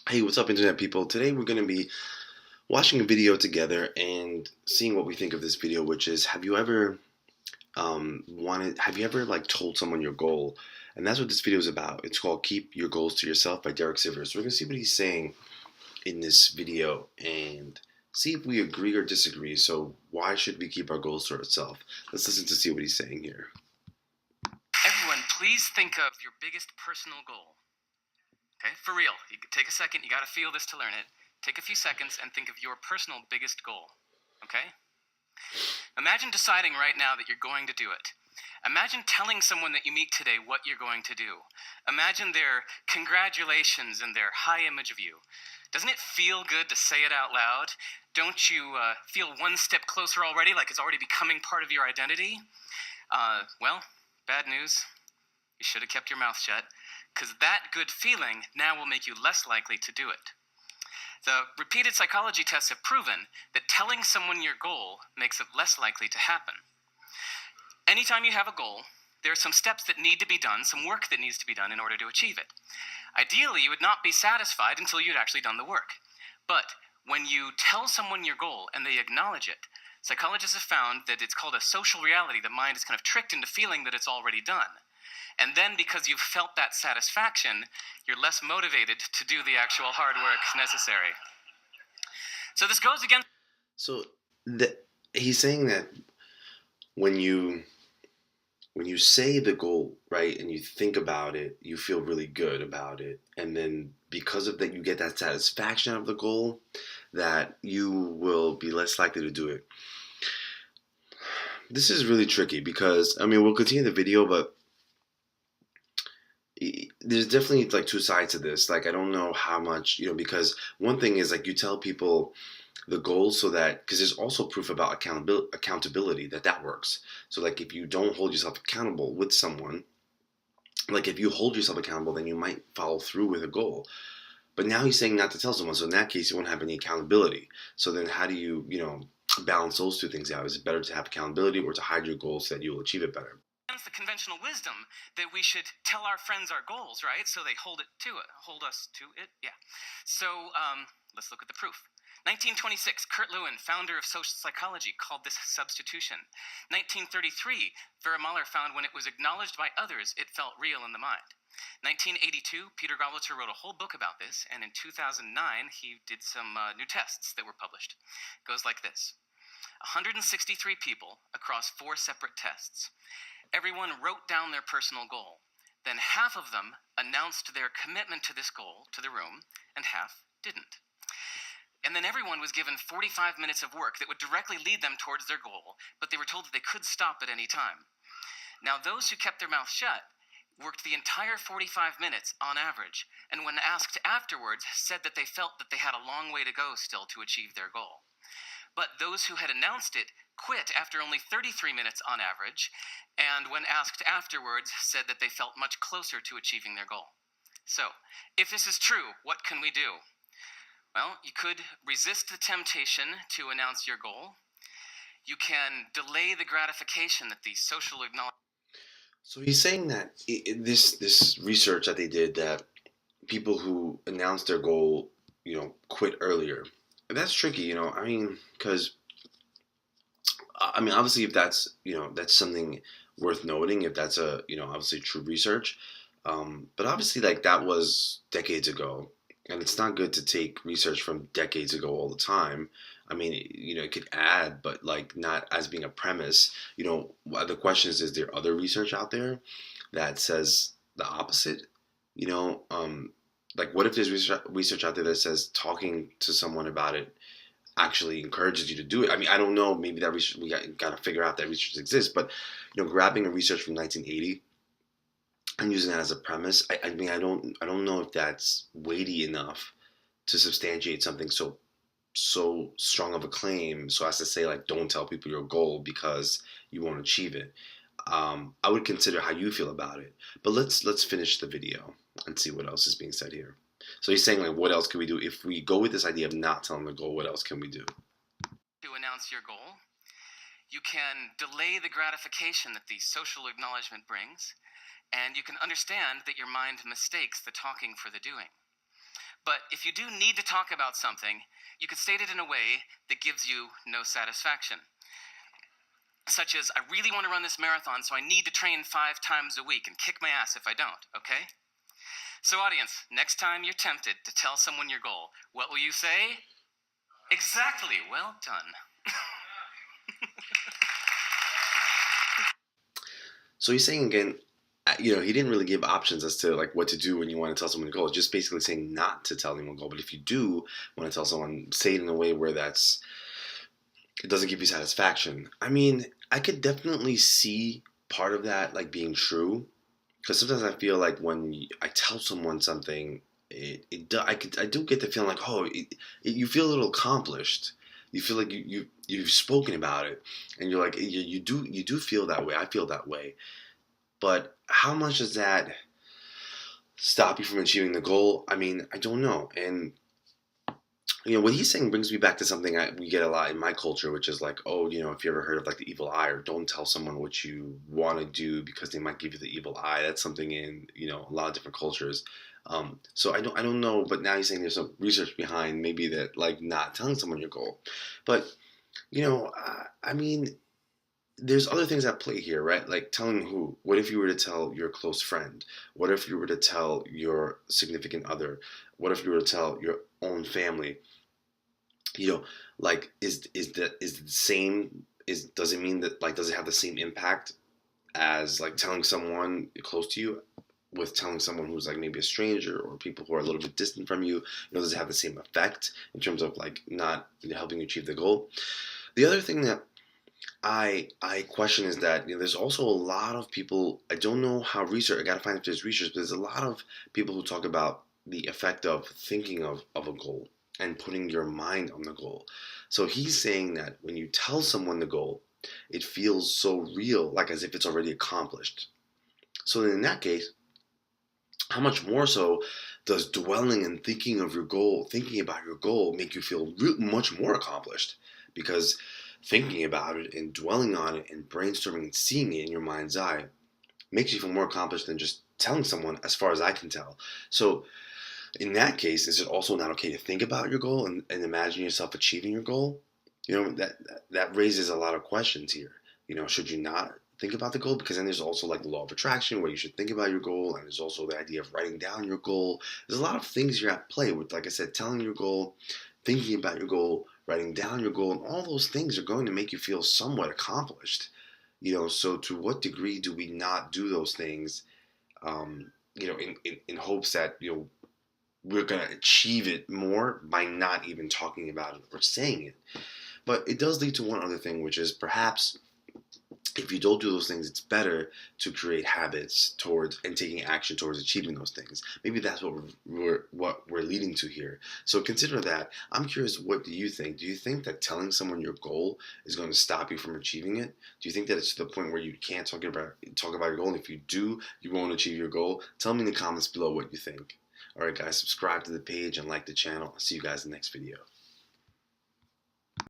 Hey, what's up, Internet people? Today we're going to be watching a video together and seeing what we think of this video, which is have you ever like told someone your goal? And that's what this video is about. It's called Keep Your Goals to Yourself by Derek Sivers. So we're going to see what he's saying in this video and see if we agree or disagree. So, why should we keep our goals to ourselves? Let's listen to see what he's saying here. Everyone, please think of your biggest personal goal. Okay, for real. You take a second, you gotta feel this to learn it. Take a few seconds and think of your personal biggest goal. Okay? Imagine deciding right now that you're going to do it. Imagine telling someone that you meet today what you're going to do. Imagine their congratulations and their high image of you. Doesn't it feel good to say it out loud? Don't you feel one step closer already, like it's already becoming part of your identity? Well, bad news. You should have kept your mouth shut, because that good feeling now will make you less likely to do it. The repeated psychology tests have proven that telling someone your goal makes it less likely to happen. Anytime you have a goal, there are some steps that need to be done, some work that needs to be done in order to achieve it. Ideally, you would not be satisfied until you'd actually done the work. But when you tell someone your goal and they acknowledge it, psychologists have found that it's called a social reality. The mind is kind of tricked into feeling that it's already done. And then because you've felt that satisfaction, you're less motivated to do the actual hard work necessary. So this goes against... So, he's saying that when you say the goal, right, and you think about it, you feel really good about it, and then because of that you get that satisfaction out of the goal, that you will be less likely to do it. This is really tricky because, I mean, we'll continue the video, but there's definitely like two sides to this. Like, I don't know how much, because one thing is like you tell people the goals so that, because there's also proof about accountability that works. So like if you don't hold yourself accountable with someone, like if you hold yourself accountable, then you might follow through with a goal. But now he's saying not to tell someone, so in that case you won't have any accountability. So then how do you balance those two things out? Is it better to have accountability or to hide your goals so that you'll achieve it better? The conventional wisdom that we should tell our friends our goals, right? So they hold us to it. Yeah. So let's look at the proof. 1926, Kurt Lewin, founder of social psychology, called this substitution. 1933, Vera Mahler found when it was acknowledged by others, it felt real in the mind. 1982, Peter Goblitzer wrote a whole book about this, and in 2009, he did some new tests that were published. It goes like this. 163 people across 4 separate tests. Everyone wrote down their personal goal. Then half of them announced their commitment to this goal to the room, and half didn't. And then everyone was given 45 minutes of work that would directly lead them towards their goal, but they were told that they could stop at any time. Now, those who kept their mouth shut worked the entire 45 minutes on average, and when asked afterwards, said that they felt that they had a long way to go still to achieve their goal. But those who had announced it quit after only 33 minutes on average, and when asked afterwards, said that they felt much closer to achieving their goal. So, if this is true, what can we do? Well, you could resist the temptation to announce your goal. You can delay the gratification that the social acknowledgement... So he's saying that this research that they did, that people who announced their goal, quit earlier. That's tricky, I mean, because obviously, if that's something worth noting, if that's obviously true research, but obviously, like that was decades ago, and it's not good to take research from decades ago all the time. I mean, it could add, but like not as being a premise. The question is there other research out there that says the opposite? Like what if there's research out there that says talking to someone about it actually encourages you to do it? I mean, I don't know. Maybe that research, we got to figure out that research exists. But grabbing a research from 1980 and using that as a premise, I mean, I don't know if that's weighty enough to substantiate something so strong of a claim, so as to say like don't tell people your goal because you won't achieve it. I would consider how you feel about it. But let's finish the video and see what else is being said here. So he's saying like, what else can we do if we go with this idea of not telling the goal? What else can we do? To announce your goal, you can delay the gratification that the social acknowledgement brings, and you can understand that your mind mistakes the talking for the doing. But if you do need to talk about something, you can state it in a way that gives you no satisfaction. Such as, I really want to run this marathon, so I need to train 5 times a week and kick my ass if I don't, okay? So audience, next time you're tempted to tell someone your goal, what will you say? Exactly, well done. So he's saying again, he didn't really give options as to like what to do when you want to tell someone a goal. It's just basically saying not to tell them a goal. But if you do want to tell someone, say it in a way where it doesn't give you satisfaction. I mean, I could definitely see part of that like being true, because sometimes I feel like when I tell someone something, I do get the feeling like, you feel a little accomplished. You feel like you've spoken about it, and you're like, you do feel that way. I feel that way. But how much does that stop you from achieving the goal? I mean, I don't know. And what he's saying brings me back to something we get a lot in my culture, which is like, if you ever heard of like the evil eye, or don't tell someone what you want to do because they might give you the evil eye. That's something in a lot of different cultures. So I don't know, but now he's saying there's some research behind maybe that, like, not telling someone your goal. But I mean, there's other things at play here, right? Like telling who. What if you were to tell your close friend? What if you were to tell your significant other? What if you were to tell your own family? Like, is the same? Does it mean that, like, does it have the same impact as like telling someone close to you with telling someone who's like maybe a stranger or people who are a little bit distant from you? Does it have the same effect in terms of like not helping you achieve the goal? The other thing that I question is that there's also a lot of people. I don't know how research. I gotta find if there's research, but there's a lot of people who talk about the effect of thinking of a goal and putting your mind on the goal. So he's saying that when you tell someone the goal, it feels so real, like as if it's already accomplished. So then in that case, how much more so does dwelling and thinking of your goal, thinking about your goal, make you feel much more accomplished? Because thinking about it and dwelling on it and brainstorming and seeing it in your mind's eye makes you feel more accomplished than just telling someone, as far as I can tell. So in that case, is it also not okay to think about your goal and imagine yourself achieving your goal? That raises a lot of questions here. Should you not think about the goal? Because then there's also like the law of attraction, where you should think about your goal, and there's also the idea of writing down your goal. There's a lot of things you're at play with, like I said, telling your goal, thinking about your goal, writing down your goal, and all those things are going to make you feel somewhat accomplished. So to what degree do we not do those things, in hopes that, we're going to achieve it more by not even talking about it or saying it? But it does lead to one other thing, which is perhaps if you don't do those things, it's better to create habits towards and taking action towards achieving those things. Maybe that's what we're leading to here. So consider that. I'm curious, what do you think? Do you think that telling someone your goal is going to stop you from achieving it? Do you think that it's to the point where you can't talk about your goal? And if you do, you won't achieve your goal? Tell me in the comments below what you think. All right, guys, subscribe to the page and like the channel. I'll see you guys in the next video.